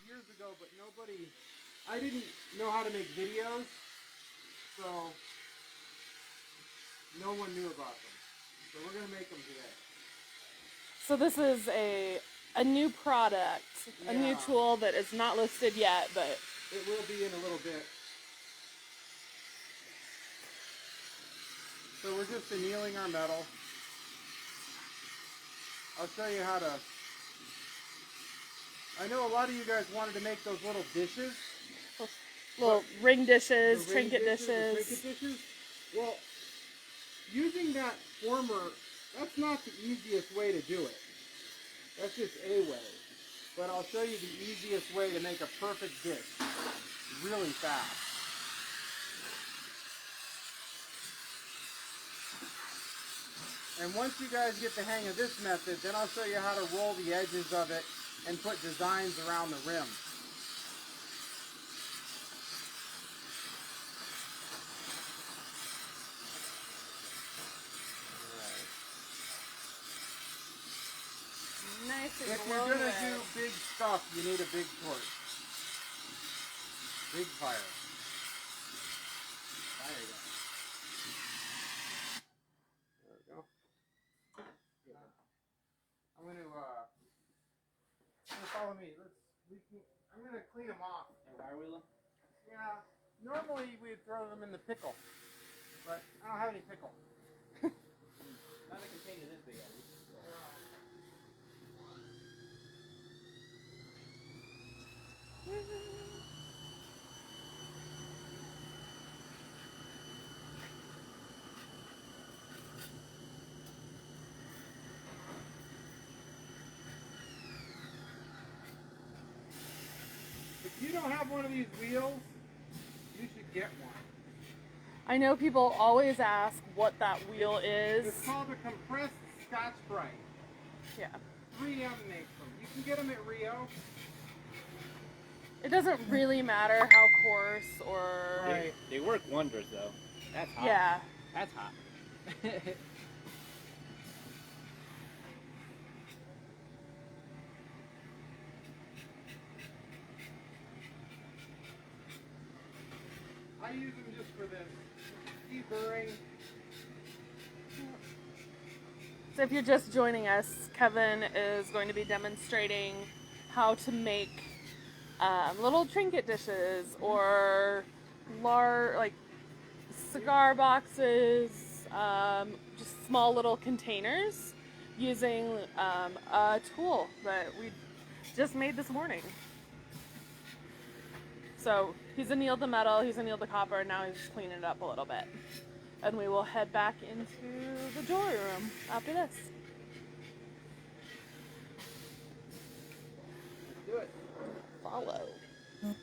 Years ago, but I didn't know how to make videos, so no one knew about them. So we're gonna make them today. So this is a new product, a new tool that is not listed yet, but it will be in a little bit. So we're just annealing our metal. I'll show you how to. I know a lot of you guys wanted to make those little dishes. little ring dishes, trinket dishes. Well, using that former, that's not the easiest way to do it. That's just a way. But I'll show you the easiest way to make a perfect dish really fast. And once you guys get the hang of this method, then I'll show you how to roll the edges of it and put designs around the rim. Nice and if you're going to do big stuff, you need a big torch. Big fire. There you go. There we go. I'm going to follow me. I'm going to clean them off. And why are we looking? Yeah. Normally we'd throw them in the pickle, but I don't have any pickle. Not a container this big, at least. If you don't have one of these wheels, you should get one. I know people always ask what that wheel is. It's called a compressed Scotch-Brite. Yeah. 3M makes them. You can get them at Rio. It doesn't really matter how coarse or... Right. They work wonders, though. That's hot. Yeah. That's hot. I use them just for this deburring. So if you're just joining us, Kevin is going to be demonstrating how to make little trinket dishes or like cigar boxes, just small little containers using a tool that we just made this morning. So he's annealed the metal, he's annealed the copper, and now he's just cleaning it up a little bit. And we will head back into the jewelry room after this. Let's do it. Follow. We're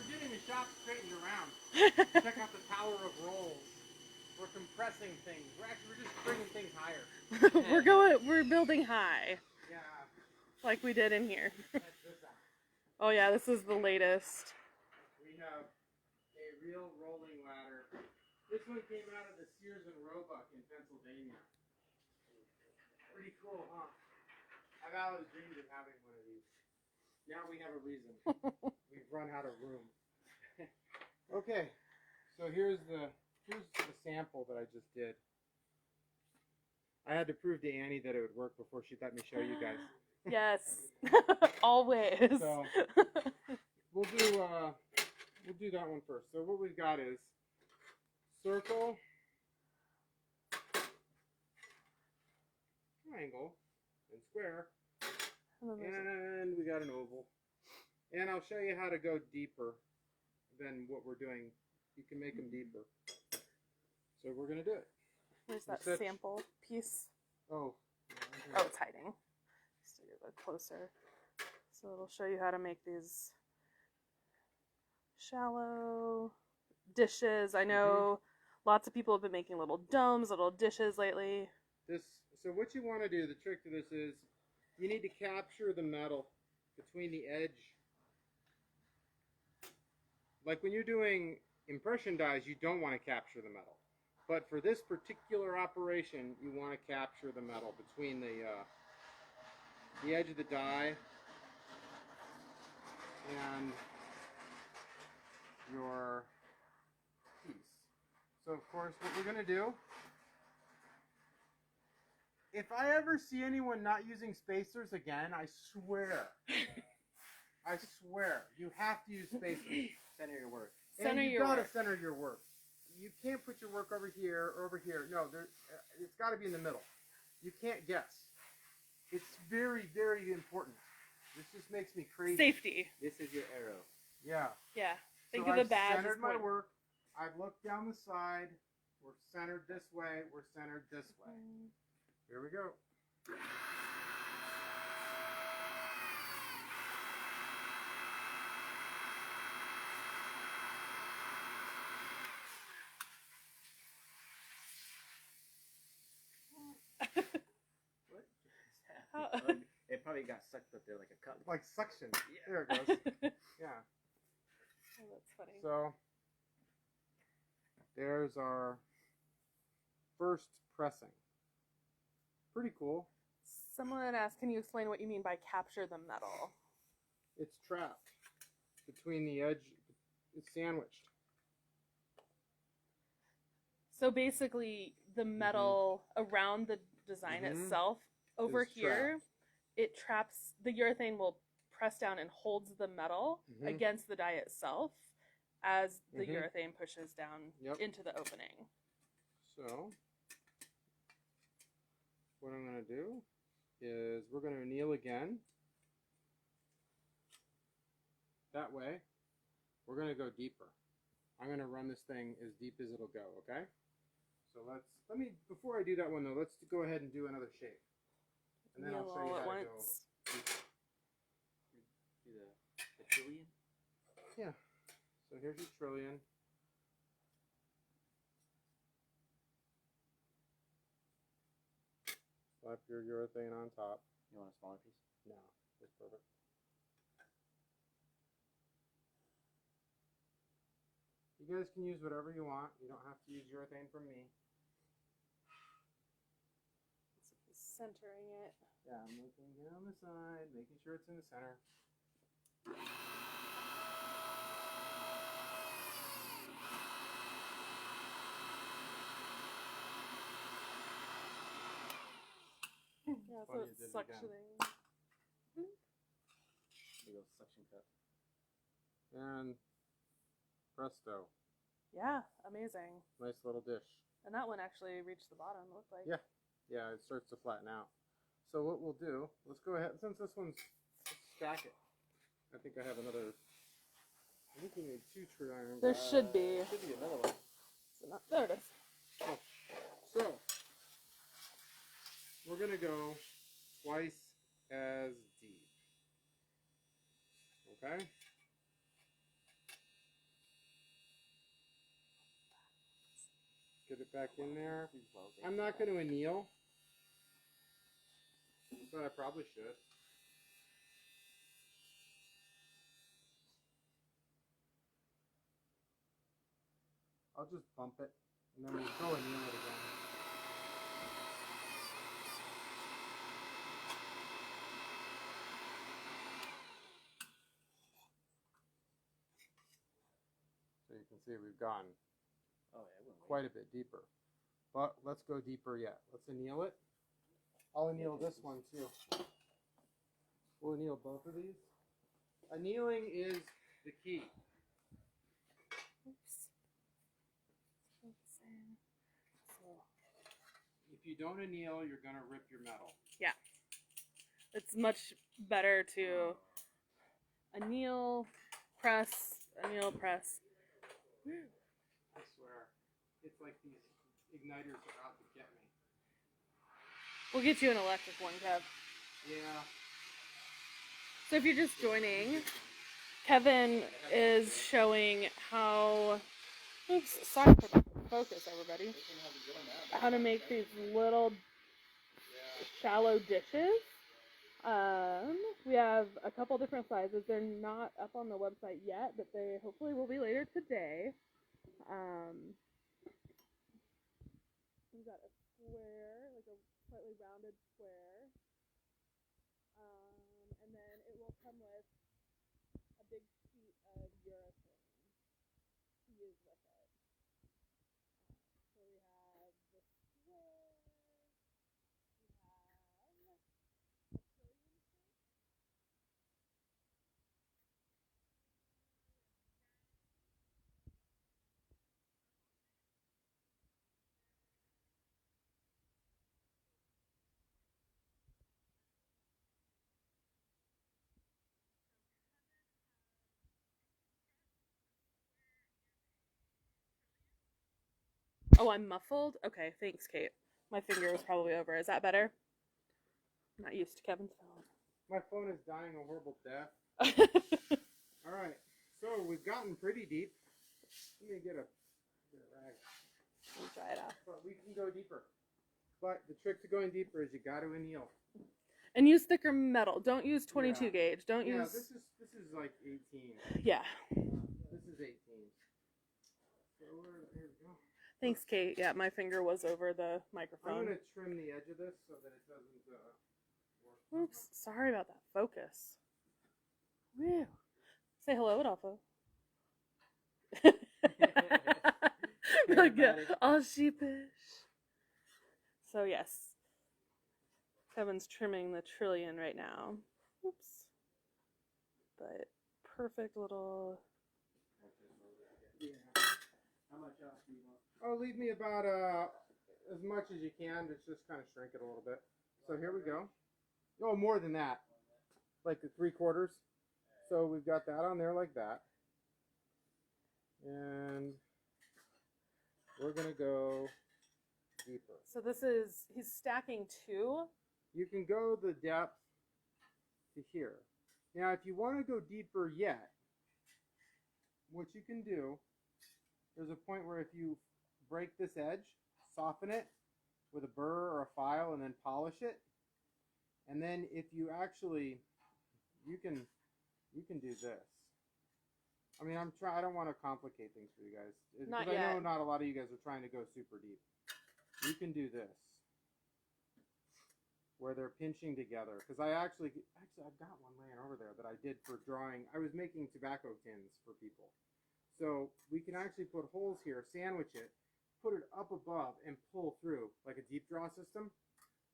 getting the shop straightened around. Check out the tower of rolls. We're compressing things. We're just bringing things higher. We're building high. Yeah. Like we did in here. Check this out. Oh yeah, this is the latest. We have a real rolling ladder. This one came out of the Sears and Roebuck in Pennsylvania. Pretty cool, huh? I've always dreamed of having one of these. Now we have a reason. We've run out of room. Okay, so here's the sample that I just did. I had to prove to Annie that it would work before she let me show you guys. Yes, always. So we'll do we'll do that one first. So what we've got is circle, triangle, and square, and we got an oval. And I'll show you how to go deeper than what we're doing. You can make them deeper. So we're going to do it. Where's that sample piece? Oh. Oh, it's hiding. Just to get a little closer. So it'll show you how to make these shallow dishes. I know lots of people have been making little domes, little dishes lately. So what you want to do, the trick to this is, you need to capture the metal between the edge. Like when you're doing impression dies, you don't want to capture the metal. But for this particular operation, you want to capture the metal between the edge of the die and your piece. So of course, what we're going to do, if I ever see anyone not using spacers again, I swear, you have to use spacers. Center your work. Center and your gotta work. center your work. You can't put your work over here or over here. No, it's got to be in the middle. You can't guess. It's very, very important. This just makes me crazy. Safety. This is your arrow. Yeah. Yeah. Think So of the I've badge. centered my work. I've looked down the side. We're centered this way. We're centered this way. Here we go. What just happened? It probably got sucked up there like a cup. Like suction. Yeah. There it goes. Yeah. Oh, that's funny. So there's our first pressing. Pretty cool. Someone had asked, can you explain what you mean by capture the metal? It's trapped between the edge. It's sandwiched. So basically, the metal around the design itself, over Is here, trapped. it traps, the urethane will press down and holds the metal against the die itself as the urethane pushes down into the opening. So what I'm going to do is we're going to anneal again. That way, we're going to go deeper. I'm going to run this thing as deep as it'll go, okay? So before I do that one though, let's go ahead and do another shape. And then I'll show you how to go deeper. Do the trillion? Yeah. So here's your trillion. Slap your urethane on top. You want a smaller piece? No, that's perfect. You guys can use whatever you want. You don't have to use urethane from me. Centering it. Yeah, I'm looking down the side, making sure it's in the center. Yeah, so Funny it's you did it again. suctioning. Big old suction cup. And presto. Yeah, amazing. Nice little dish. And that one actually reached the bottom, it looked like. Yeah. Yeah, it starts to flatten out. So what we'll do, let's go ahead, since this one's, let's stack it. I think I have another, I think we need 2 triangles. There should be. Should be another one. There it is. Oh. So, we're going to go twice as deep. Okay? Get it back in there. I'm not going to anneal, but I probably should. I'll just bump it, and then we'll go anneal it again. So you can see we've gone quite a bit deeper. But let's go deeper yet. Let's anneal it. I'll anneal this one too. We'll anneal both of these. Annealing is the key. you don't anneal, you're gonna rip your metal. Yeah. It's much better to anneal, press. I swear, it's like these igniters are out to get me. We'll get you an electric one, Kev. Yeah. So if you're just joining, Kevin is showing how, oops, sorry for the focus, everybody, how to make these little shallow dishes. We have a couple different sizes. They're not up on the website yet, but they hopefully will be later today. We've got a square, like a slightly rounded square. And then it will come with a big sheet of urethane to use with it. So we have the square, we have a trillion shape. Oh, I'm muffled? Okay, thanks, Kate. My finger was probably over. Is that better? I'm not used to Kevin's phone. My phone is dying a horrible death. All right, so we've gotten pretty deep. Let me get a rag. Let me dry it off. But we can go deeper. But the trick to going deeper is you got to anneal. And use thicker metal. Don't use 22 gauge. Don't use. This is like 18. Yeah. This is 18. So there we go. Thanks, Kate. Yeah, my finger was over the I'm microphone. gonna trim the edge of this so that it doesn't work. Oops, sorry about that. Focus. Whew. Say hello, Adolfo. Like, all sheepish. So yes, Kevin's trimming the trillion right now. Oops. But perfect little. Yeah. How much off do you want? Oh, leave me about as much as you can. Just kind of shrink it a little bit. So here we go. Oh, more than that. Like the 3/4. So we've got that on there like that. And we're going to go deeper. So this is, he's stacking 2. You can go the depth to here. Now, if you want to go deeper yet, what you can do, there's a point where if you break this edge, soften it with a burr or a file and then polish it. And then if you actually, you can do this. I mean, I don't want to complicate things for you guys. Not yet. I know yet. not a lot of you guys are trying to go super deep. You can do this, where they're pinching together. Because I've got one laying over there that I did for drawing. I was making tobacco tins for people. So we can actually put holes here, sandwich it, put it up above, and pull through like a deep draw system.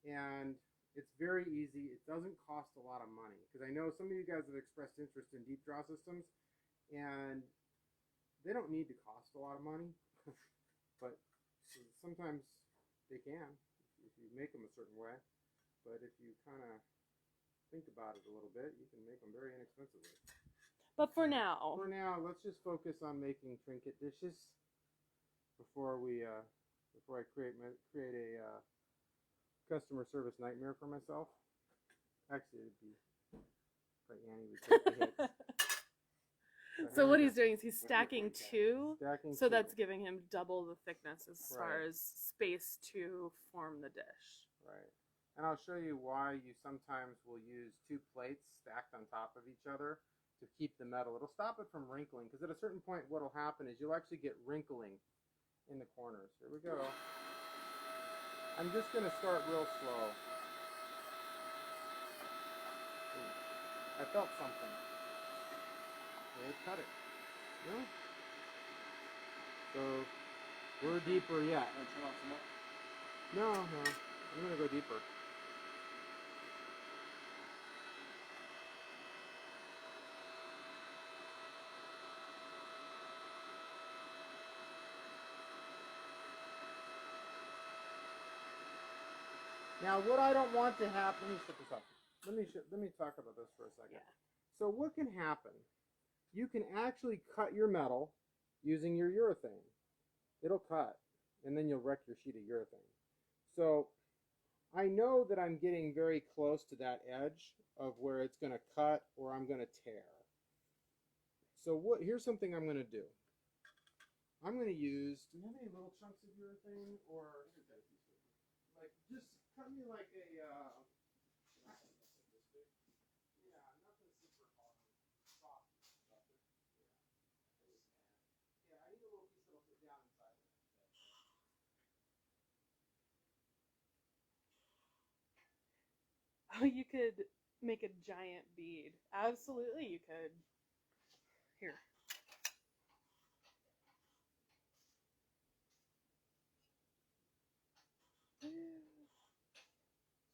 And it's very easy. It doesn't cost a lot of money. Because I know some of you guys have expressed interest in deep draw systems, and they don't need to cost a lot of money. But sometimes they can if you make them a certain way. But if you kind of think about it a little bit, you can make them very inexpensively. But for now, let's just focus on making trinket dishes before I create a customer service nightmare for myself. Actually, it'd be like Annie would take the hits. So what he's doing is he's stacking 2. Stacking So 2. that's giving him double the thickness as far Right. as space to form the dish. Right. And I'll show you why you sometimes will use 2 plates stacked on top of each other to keep the metal. It'll stop it from wrinkling, because at a certain point what will happen is you'll actually get wrinkling in the corners. Here we go. I'm just going to start real slow. Ooh, I felt something. Okay, cut it. No? So, we're deeper yet. Want to trim off some more? No. I'm going to go deeper. Now, what I don't want to happen, let me set this up. Let me talk about this for a second. Yeah. So what can happen? You can actually cut your metal using your urethane. It'll cut, and then you'll wreck your sheet of urethane. So I know that I'm getting very close to that edge of where it's going to cut or I'm going to tear. So here's something I'm going to do. I'm going to use, do you have any little chunks of urethane, or like just cut me like a yeah, nothing super hard, soft stuff. Yeah, I need a little piece that'll fit down inside of it. Oh, you could make a giant bead. Absolutely, you could. Here.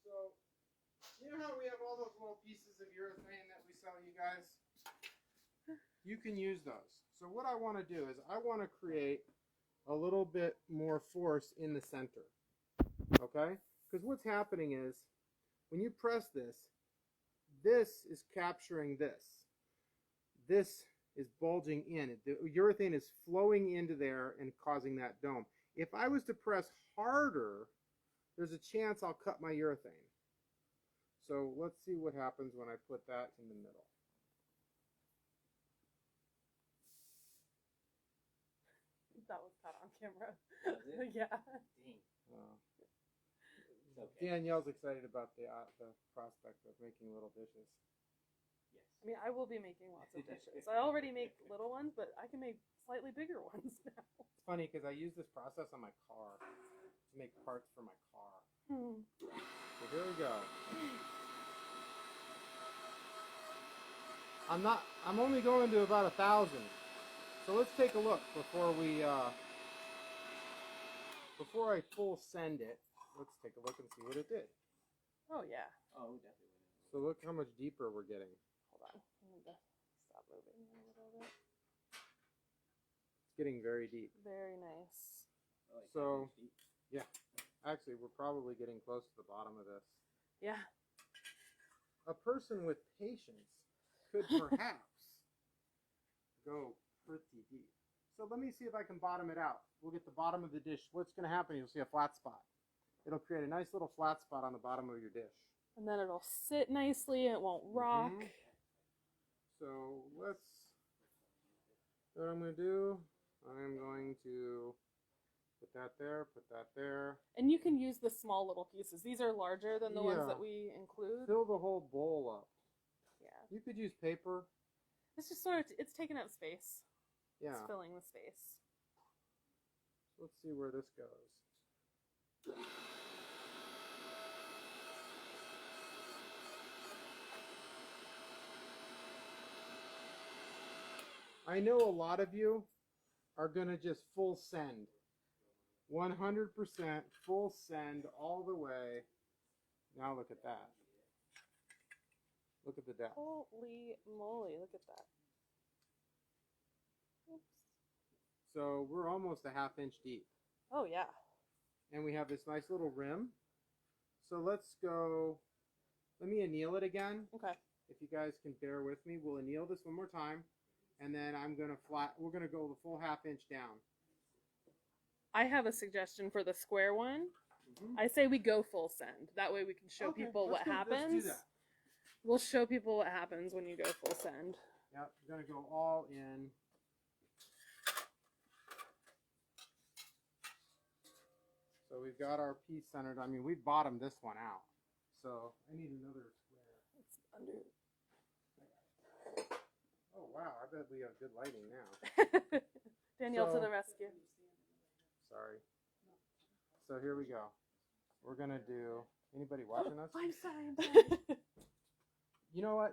So, you know how we have all those little pieces of urethane that we sell you guys? You can use those. So what I want to do is I want to create a little bit more force in the center. Okay? Because what's happening is when you press this, this is capturing this. This is bulging in. The urethane is flowing into there and causing that dome. If I was to press harder, there's a chance I'll cut my urethane. So let's see what happens when I put that in the middle. That was caught on camera. Was it? Yeah. Dang. Okay. Danielle's excited about the prospect of making little dishes. Yes. I mean, I will be making lots of dishes. I already make little ones, but I can make slightly bigger ones now. It's funny because I use this process on my car to make parts for my car. So here we go. I'm only going to about 1,000. So let's take a look before I full send it. Let's take a look and see what it did. Oh, yeah. Oh, definitely. So look how much deeper we're getting. Hold on. I need to stop moving a little bit. It's getting very deep. Very nice. Like So, yeah. Actually, we're probably getting close to the bottom of this. Yeah. A person with patience could perhaps go pretty deep. So let me see if I can bottom it out. We'll get the bottom of the dish. What's going to happen, you'll see a flat spot. It'll create a nice little flat spot on the bottom of your dish. And then it'll sit nicely. It won't rock. So what I'm going to do, I'm going to put that there. And you can use the small little pieces. These are larger than the ones that we include. Fill the whole bowl up. Yeah. You could use paper. It's just sort of, it's taking up space. Yeah. It's filling the space. Let's see where this goes. I know a lot of you are going to just full send. 100% full send all the way. Now look at that. Look at the depth. Holy moly, look at that. Oops. So we're almost a 1/2 inch deep. Oh, yeah. And we have this nice little rim. So let's go, let me anneal it again. Okay. If you guys can bear with me, we'll anneal this one more time. And then we're going to go the full 1/2 inch down. I have a suggestion for the square one. I say we go full send. That way we can show people what happens. Let's do that. We'll show people what happens when you go full send. Yep, we're going to go all in. So we've got our piece centered. I mean, we've bottomed this one out. So I need another square. It's under. Oh, wow. I bet we have good lighting now. Danielle to the rescue. Sorry. So here we go. We're going to do, anybody watching us? I'm sorry. You know what?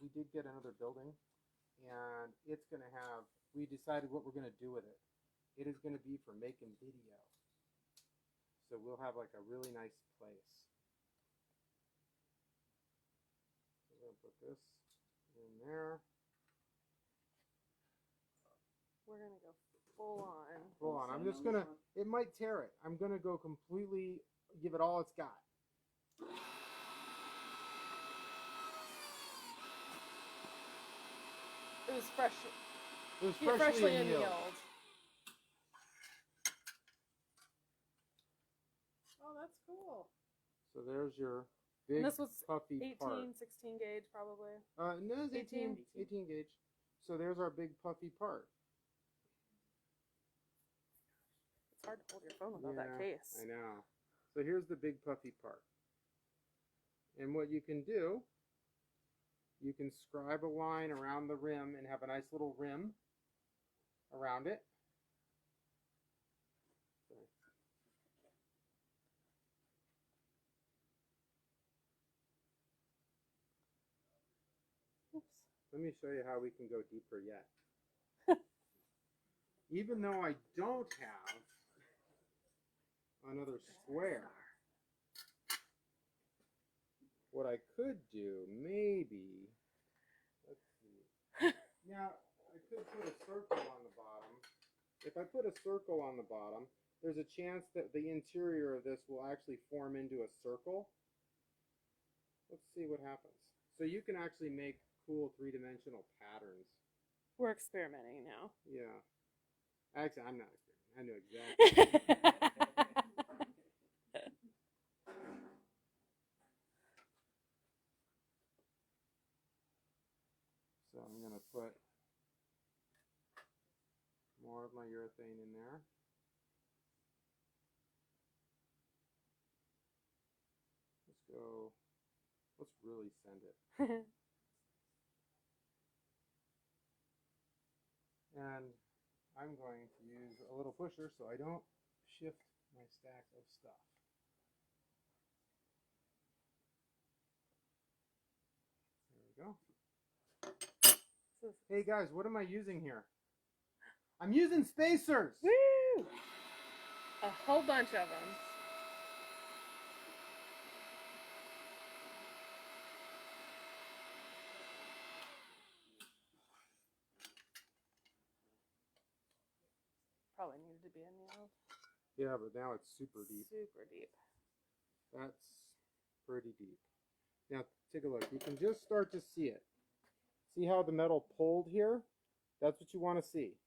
We did get another building, and it's going to have, we decided what we're going to do with it. It is going to be for making video. So we'll have like a really nice place. So we're going to put this in there. We're going to go full on. Full on. I'm just gonna. It might tear it. I'm gonna go completely. Give it all it's got. It was fresh. It was freshly annealed. Oh, that's cool. So there's your big And this was puffy 18, part. 16 gauge probably. No, it's 18 gauge. So there's our big puffy part. It's hard to hold your phone without that case. I know. So here's the big puffy part. And what you can do, you can scribe a line around the rim and have a nice little rim around it. Oops. Let me show you how we can go deeper yet. Even though I don't have another square, what I could do, maybe, let's see. Now, I could put a circle on the bottom. If I put a circle on the bottom, there's a chance that the interior of this will actually form into a circle. Let's see what happens. So you can actually make cool three-dimensional patterns. We're experimenting now. Yeah. Actually, I'm not experimenting. I know exactly. So I'm going to put more of my urethane in there. Let's really send it. And I'm going to use a little pusher so I don't shift my stack of stuff. There we go. Hey guys, what am I using here? I'm using spacers! Woo! A whole bunch of them. Probably needed to be annealed. Yeah, but now it's super deep. Super deep. That's pretty deep. Now, take a look. You can just start to see it. See how the metal pulled here? That's what you want to see.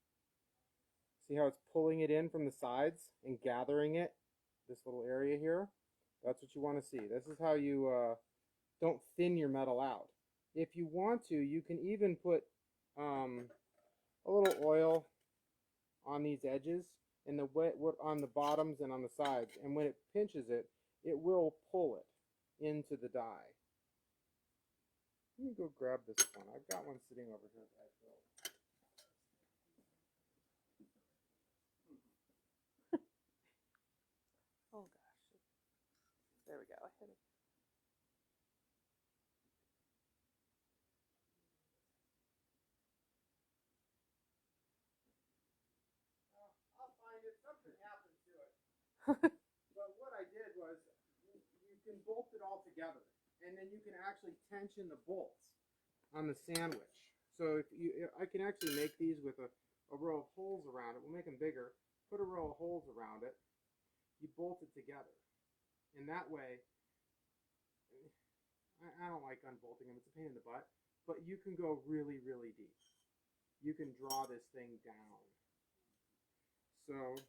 See how it's pulling it in from the sides and gathering it? This little area here? That's what you want to see. This is how you don't thin your metal out. If you want to, you can even put a little oil on these edges and on the bottoms and on the sides. And when it pinches it, it will pull it into the die. Let me go grab this one. I've got one sitting over here that I built. Oh gosh. There we go. I hit it. I'll find it. Something happened to it. But what I did was, you can bolt it all together. And then you can actually tension the bolts on the sandwich. So I can actually make these with a row of holes around it. We'll make them bigger. Put a row of holes around it. You bolt it together. And that way, I don't like unbolting them. It's a pain in the butt. But you can go really, really deep. You can draw this thing down. So,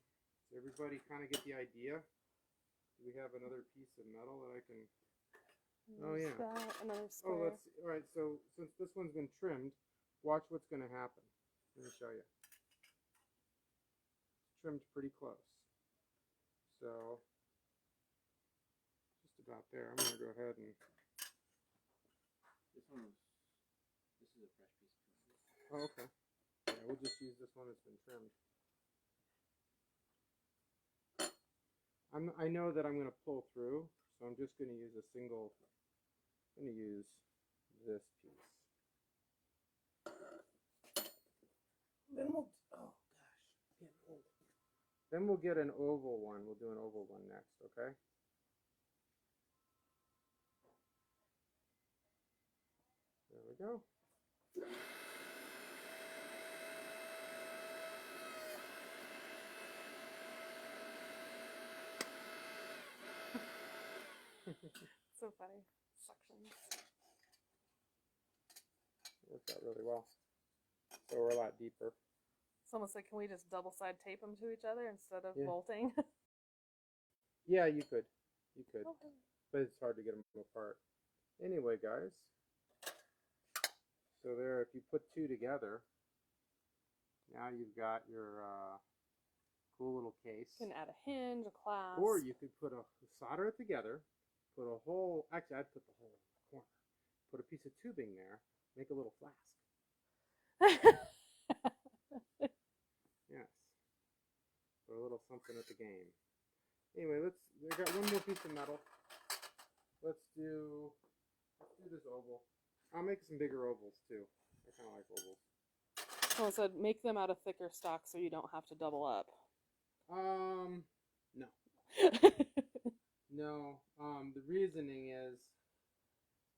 does everybody kind of get the idea? Do we have another piece of metal that I can... Oh yeah. Another square. Oh, let's see. All right. So since this one's been trimmed, watch what's going to happen. Let me show you. It's trimmed pretty close. So just about there. I'm going to go ahead and. This is a fresh piece of trim. Oh, okay. Yeah, we'll just use this one that's been trimmed. I know that I'm going to pull through, so I'm just going to use a single. I'm going to use this piece. Then we'll, oh gosh, then we'll get an oval one. We'll do an oval one next, okay? There we go. So funny. Sections. Works out really well. So we're a lot deeper. It's almost like, can we just double side tape them to each other instead of Yeah. bolting? Yeah, you could. You could. Okay. But it's hard to get them apart. Anyway, guys. So there, if you put two together, now you've got your cool little case. You can add a hinge, a clasp. Or you could solder it together, put a hole, actually I'd put the hole in the corner. Put a piece of tubing there, make a little flask. Yes. Put a little something at the game. Anyway, we got one more piece of metal. Let's do this oval. I'll make some bigger ovals too. I kind of like ovals. Well, so make them out of thicker stock so you don't have to double up. No. No. The reasoning is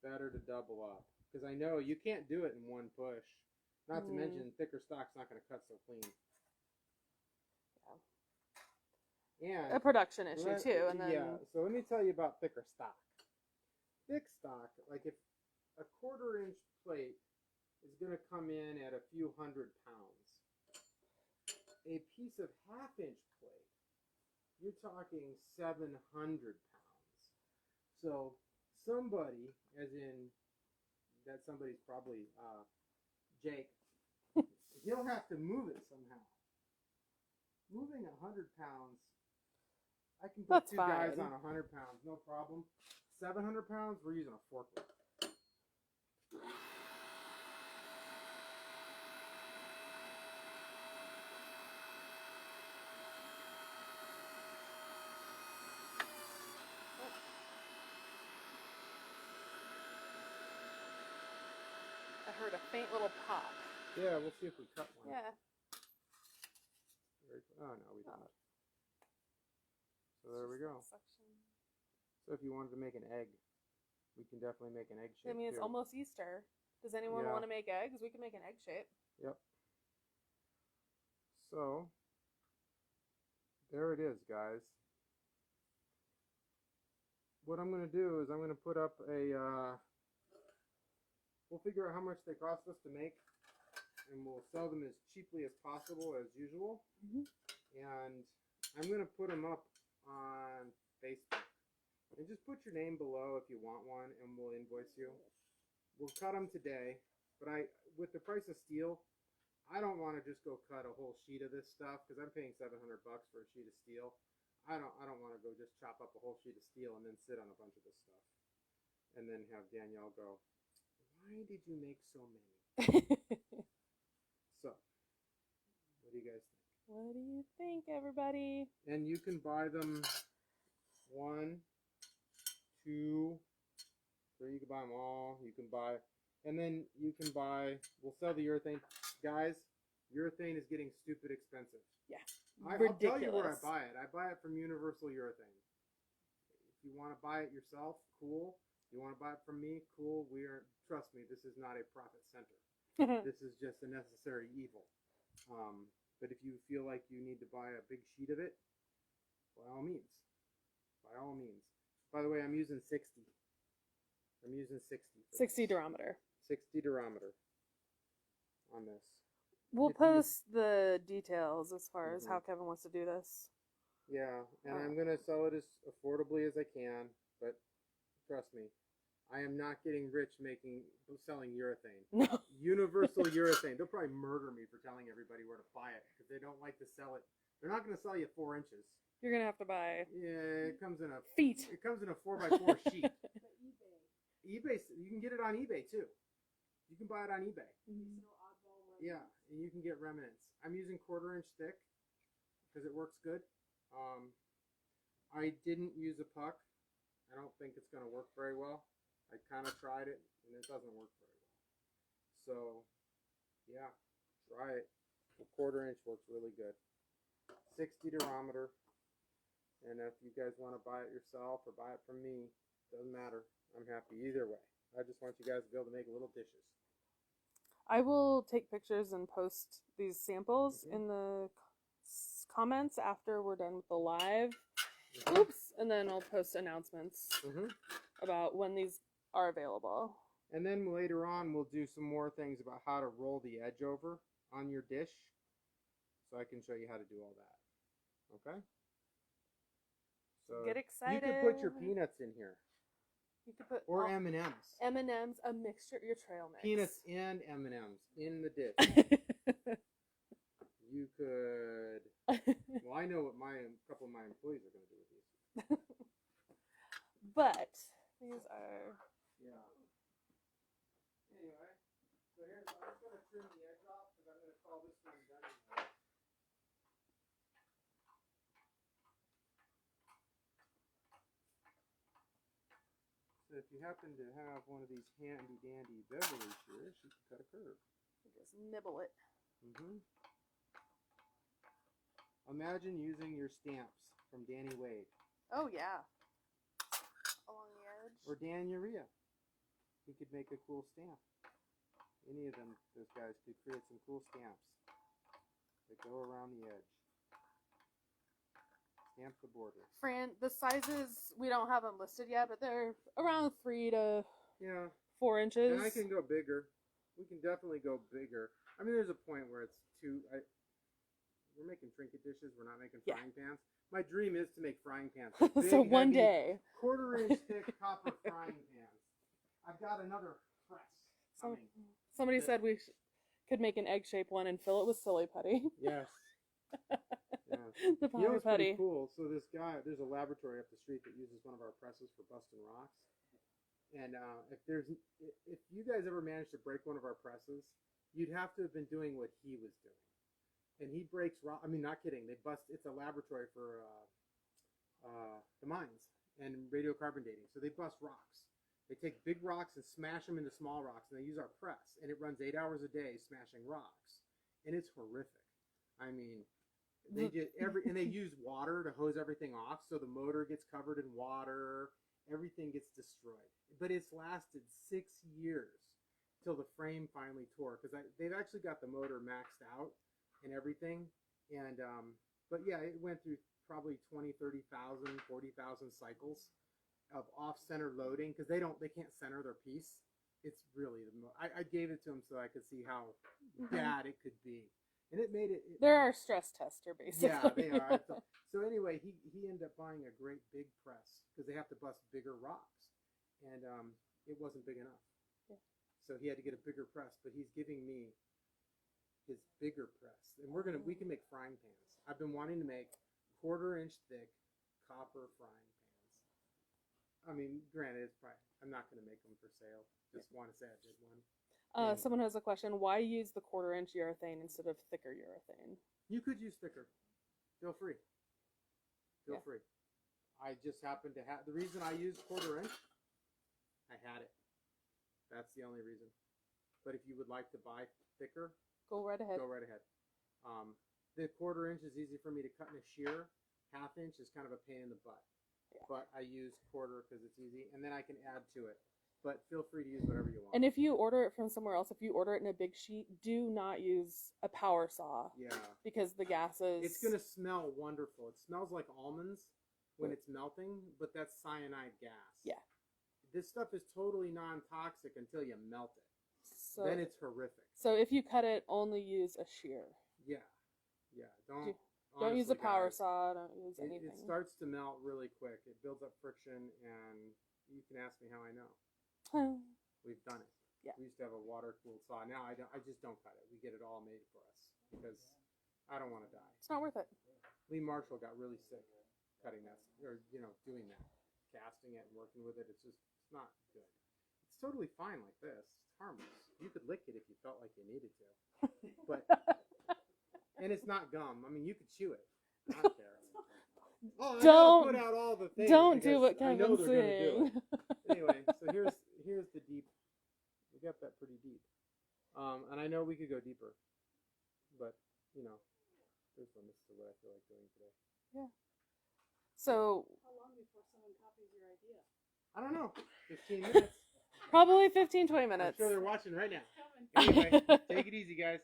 better to double up. Because I know you can't do it in one push. Not to mention, thicker stock's not going to cut so clean. Yeah. And a production issue too, and then yeah. So let me tell you about thicker stock. Thick stock, like if a 1/4 inch plate is going to come in at a few hundred pounds. A piece of 1/2 inch plate, you're talking 700 pounds. So somebody, as in that somebody's probably Jake, he'll have to move it somehow. Moving 100 pounds, I can put That's two fine. guys on 100 pounds, no problem. 700 pounds, we're using a forklift. I heard a faint little pop. Yeah, we'll see if we cut one. Yeah. Oh, no, we didn't. So there we go. So if you wanted to make an egg, we can definitely make an egg shape. I mean, it's too. almost Easter. Does anyone Yeah. want to make eggs? We can make an egg shape. Yep. So there it is, guys. What I'm going to do is I'm going to put up a, we'll figure out how much they cost us to make, and we'll sell them as cheaply as possible, as usual. And I'm going to put them up on Facebook. And just put your name below if you want one, and we'll invoice you. We'll cut them today, but with the price of steel, I don't want to just go cut a whole sheet of this stuff because I'm paying $700 for a sheet of steel. I don't want to go just chop up a whole sheet of steel and then sit on a bunch of this stuff, and then have Danielle go, "Why did you make so many?" So, what do you guys think? What do you think, everybody? And you can buy them 1, 2, 3. You can buy them all. You can buy, and then you can buy. We'll sell the urethane, guys. Urethane is getting stupid expensive. Yeah, I'll tell you where I buy it. I buy it from Universal Urethane. If you want to buy it yourself, cool. You want to buy it from me, cool. Trust me, this is not a profit center. This is just a necessary evil. But if you feel like you need to buy a big sheet of it, by all means. By all means. By the way, I'm using 60. I'm using 60. 60 durometer. 60 durometer on this. We'll post the details as far as how Kevin wants to do this. Yeah, and I'm going to sell it as affordably as I can, but trust me, I am not getting rich selling urethane. No. Universal Urethane. They'll probably murder me for telling everybody where to buy it because they don't like to sell it. They're not going to sell you 4 inches. You're going to have to buy Yeah, it comes in a feet. It comes in a 4x4 sheet. eBay, you can get it on eBay too. You can buy it on eBay. Yeah, and you can get remnants. I'm using 1/4 inch thick because it works good. I didn't use a puck. I don't think it's going to work very well. I kind of tried it, and it doesn't work very well. So, yeah, try it. A 1/4 inch works really good. 60 durometer. And if you guys want to buy it yourself or buy it from me, doesn't matter. I'm happy either way. I just want you guys to be able to make little dishes. I will take pictures and post these samples in the comments after we're done with the live. Oops. And then I'll post announcements Mm-hmm. about when these are available. And then later on, we'll do some more things about how to roll the edge over on your dish. So I can show you how to do all that. Okay? So Get excited. you could put your peanuts in here. You could put Or M&Ms. M&Ms, a mixture, your trail mix. Peanuts and M&Ms in the dish. You could... Well, I know what a couple of my employees are going to do with these. But these are... Yeah. Anyway, so here's... I'm just going to trim the edge off because I'm going to call this one done. So if you happen to have one of these handy-dandy bevelly shears, you can cut a curve. You just nibble it. Mm-hmm. Imagine using your stamps from Danny Wade. Oh, yeah. Along the edge. Or Dan Urea. He could make a cool stamp. Any of them, those guys could create some cool stamps that go around the edge. Stamp the border. Fran, the sizes, we don't have them listed yet, but they're around 3 to 4 inches. And I can go bigger. We can definitely go bigger. I mean, there's a point where it's too... we're making trinket dishes. We're not making frying pans. My dream is to make frying pans. Big, so one heavy, day. 1/4 inch thick copper frying pans. I've got another press coming. Somebody said we could make an egg-shaped one and fill it with silly putty. Yes. Yeah. The powder What's pretty putty. cool? So this guy, there's a laboratory up the street that uses one of our presses for busting rocks. And if you guys ever managed to break one of our presses, you'd have to have been doing what he was doing. And he breaks rock. I mean, not kidding. They bust. It's a laboratory for the mines and radiocarbon dating. So they bust rocks. They take big rocks and smash them into small rocks, and they use our press. And it runs 8 hours a day smashing rocks, and it's horrific. I mean, they use water to hose everything off, so the motor gets covered in water. Everything gets destroyed. But it's lasted 6 years till the frame finally tore, because they've actually got the motor maxed out and everything. And but yeah, it went through probably 20, 30,000, 40,000 cycles of off-center loading, because they can't center their piece. It's really I gave it to them so I could see how bad it could be, and it made it. They're our stress tester, basically. Yeah, they are. So anyway, he ended up buying a great big press because they have to bust bigger rocks, and it wasn't big enough. Yeah. So he had to get a bigger press, but he's giving me his bigger press, and we can make frying pans. I've been wanting to make 1/4 inch thick copper frying pans. I mean, granted, I'm not going to make them for sale. Just want to say I did one. Someone has a question. Why use the 1/4 inch urethane instead of thicker urethane? You could use thicker. Feel free. Feel free. I just happen to have... The reason I used 1/4 inch, I had it. That's the only reason. But if you would like to buy thicker... Go right ahead. Go right ahead. The 1/4 inch is easy for me to cut in a shear. 1/2 inch is kind of a pain in the butt. Yeah. But I use 1/4 because it's easy. And then I can add to it. But feel free to use whatever you want. And if you order it from somewhere else, if you order it in a big sheet, do not use a power saw. Yeah. Because the gases... It's going to smell wonderful. It smells like almonds when it's melting, but that's cyanide gas. Yeah. This stuff is totally non-toxic until you melt it. So, then it's horrific. So if you cut it, only use a shear. Yeah. Yeah. Don't use a power saw. Don't use anything. It starts to melt really quick. It builds up friction, and you can ask me how I know. We've done it. Yeah. We used to have a water-cooled saw. Now I just don't cut it. We get it all made for us because I don't want to die. It's not worth it. Lee Marshall got really sick cutting that, or doing that, casting it and working with it. It's not good. It's totally fine like this. It's harmless. You could lick it if you felt like you needed to, but and it's not gum. I mean, you could chew it. I don't care. Oh, I gotta put out all the things. Don't do what Kevin's saying. Anyway, so here's the deep. We got that pretty deep, and I know we could go deeper, but there's limits to what I feel like doing today. Yeah. So. How long before someone copies your idea? I don't know. 15 minutes. Probably 15, 20 minutes. I'm sure they're watching right now. Anyway, take it easy, guys.